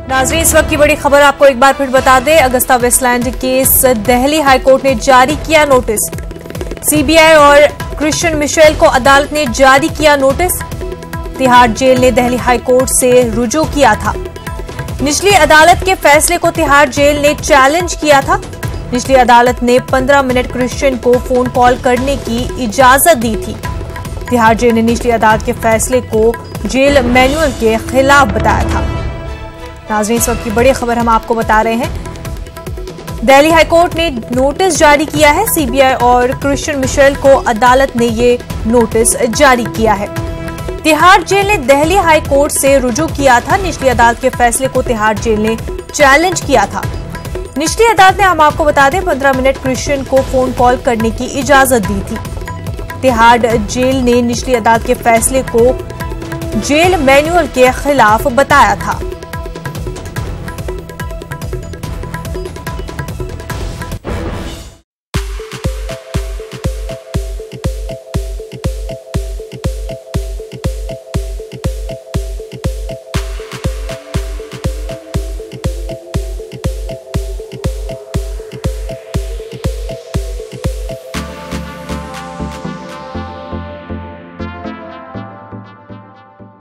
नाज़रीन, इस वक्त की बड़ी खबर आपको एक बार फिर बता दें। Agusta Westland case, Delhi high court ने जारी किया नोटिस। सीबीआई और क्रिश्चियन मिशेल को अदालत ने जारी किया नोटिस। तिहाड़ जेल ने दिल्ली हाईकोर्ट से रुजू किया था। निचली अदालत के फैसले को तिहाड़ जेल ने चैलेंज किया था। निचली अदालत ने 15 मिनट क्रिश्चियन को फोन कॉल करने की इजाजत दी थी। तिहाड़ जेल ने निचली अदालत के फैसले को जेल मैनुअल के खिलाफ बताया था। नाज़रीन, इस वक्त की बड़ी खबर हम आपको बता रहे हैं। दिल्ली हाईकोर्ट ने नोटिस जारी किया है। सीबीआई और क्रिश्चियन मिशेल को अदालत ने ये नोटिस जारी किया है। तिहाड़ जेल ने दिल्ली हाईकोर्ट से रुजू किया था। निचली अदालत के फैसले को तिहाड़ जेल ने चैलेंज किया था। निचली अदालत ने, हम आपको बता दें, 15 मिनट क्रिश्चियन को फोन कॉल करने की इजाजत दी थी। तिहाड़ जेल ने निचली अदालत के फैसले को जेल मैनुअल के खिलाफ बताया था।